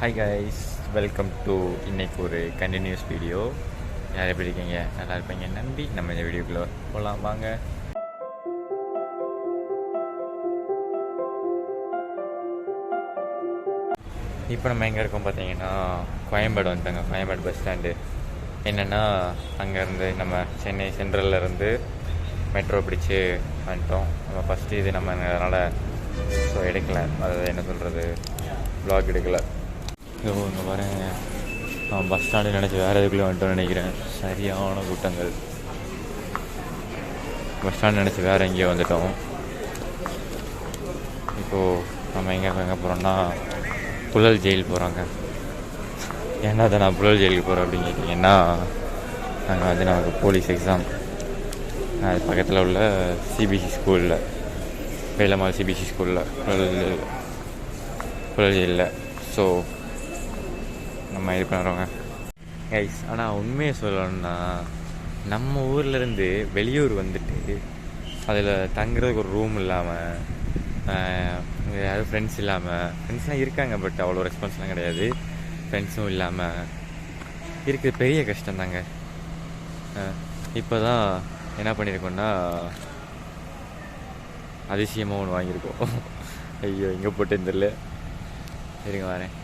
Hi guys, welcome to இன்னைக்கு ஒரு continuous video. யார் எப்படி இருக்கீங்க? நல்லா இருப்பீங்க நம்பி நம்ம இந்த வீடியோக்குள்ளே போகலாம் வாங்க. இப்போ நம்ம எங்கே இருக்கோம் பார்த்தீங்கன்னா கோயம்பேடு வந்துட்டாங்க. கோயம்பேடு பஸ் ஸ்டாண்டு என்னென்னா அங்கேருந்து நம்ம சென்னை சென்ட்ரல்லேருந்து மெட்ரோ பிடிச்சி வந்துட்டோம். நம்ம ஃபஸ்ட்டு இது நம்ம அதனால் ஸோ எடுக்கலை, அது என்ன சொல்கிறது, வ்ளாக் எடுக்கலை. ஸோ இங்கே பாருங்க, நான் பஸ் ஸ்டாண்டு நினச்சி வேறு எதுக்குள்ளே வந்துட்டோன்னு நினைக்கிறேன். சரியான கூட்டங்கள். பஸ் ஸ்டாண்டு நினச்சி வேறு எங்கேயோ வந்துட்டோம். இப்போது நம்ம எங்கே போகிறோம்னா புழல் ஜெயில் போகிறோங்க. ஏன்னா அதை நான் புழல் ஜெயிலுக்கு போகிறேன் அப்படின்னு கேட்டிங்கன்னா, நாங்கள் வந்து நமக்கு போலீஸ் எக்ஸாம் அது பக்கத்தில் உள்ள சிபிஎஸ்சி ஸ்கூலில், வேலம்மாள் சிபிஎஸ்சி ஸ்கூலில் புழல் ஜெயிலில். ஸோ நம்ம இது பண்ணுறோங்க கைஸ். ஆனால் உண்மையை சொல்லணும்னா நம்ம ஊர்லேருந்து வெளியூர் வந்துட்டு அதில் தங்குறதுக்கு ஒரு ரூம் இல்லாமல், யாரும் ஃப்ரெண்ட்ஸ் இல்லாமல், ஃப்ரெண்ட்ஸ்லாம் இருக்காங்க பட் அவ்வளோ ரெஸ்பான்ஸ்லாம் கிடையாது, ஃப்ரெண்ட்ஸும் இல்லாமல் இருக்குது, பெரிய கஷ்டம்தாங்க. இப்போ தான் என்ன பண்ணியிருக்கோன்னா அதிசயமாக ஒன்று வாங்கியிருக்கோம். ஐயோ எங்கே போட்டேன்னு தெரியல, இருங்க வரேன்.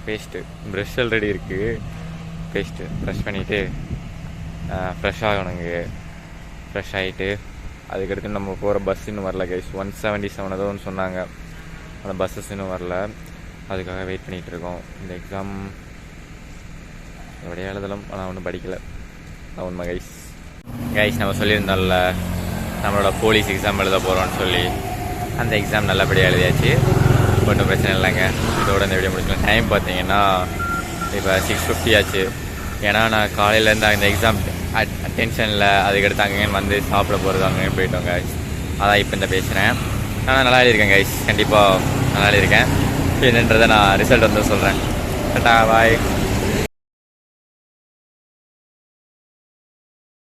பேஸ்ட்டு ப்ரெஷ் ஆல்ரெடி இருக்குது. பேஸ்ட்டு ப்ரெஷ் பண்ணிவிட்டு ஃப்ரெஷ் ஆகணுங்க. ஃப்ரெஷ் ஆகிட்டு அதுக்கடுத்து நம்ம போகிற பஸ் இன்னும் வரல கைஸ். 177 ஏதோ ஒன்று சொன்னாங்க, அந்த பஸ்ஸஸ் இன்னும் வரல. அதுக்காக வெயிட் பண்ணிகிட்ருக்கோம். இந்த எக்ஸாம் எப்படியா எழுதலாம், ஆனால் ஒன்றும் படிக்கலை, நான் உண்மை கைஸ். நம்ம சொல்லியிருந்தோம்ல நம்மளோட போலீஸ் எக்ஸாம் எழுத போகிறோன்னு சொல்லி, அந்த எக்ஸாம் நல்லபடியாக எழுதியாச்சு, ஒன்றும் பிரச்சனை இல்லைங்க. இதோட இந்த வீடியோ முடிச்சுக்கலாம். டைம் பார்த்தீங்கன்னா இப்போ 6:50 ஆச்சு. ஏன்னா நான் காலையிலேருந்து அந்த எக்ஸாம் டென்ஷனில் அதுக்கடுத்து அங்கேயும் வந்து சாப்பிட போகிறது அங்கேயும் போயிட்டோங்க. அதான் இப்போ இந்த பேசுகிறேன். ஆனால் நல்லா எழுதியிருக்கேன் கைஸ், கண்டிப்பாக நல்லா எழுதியிருக்கேன். என்னன்றதை நான் ரிசல்ட் வந்து சொல்கிறேன். டாடா பாய்.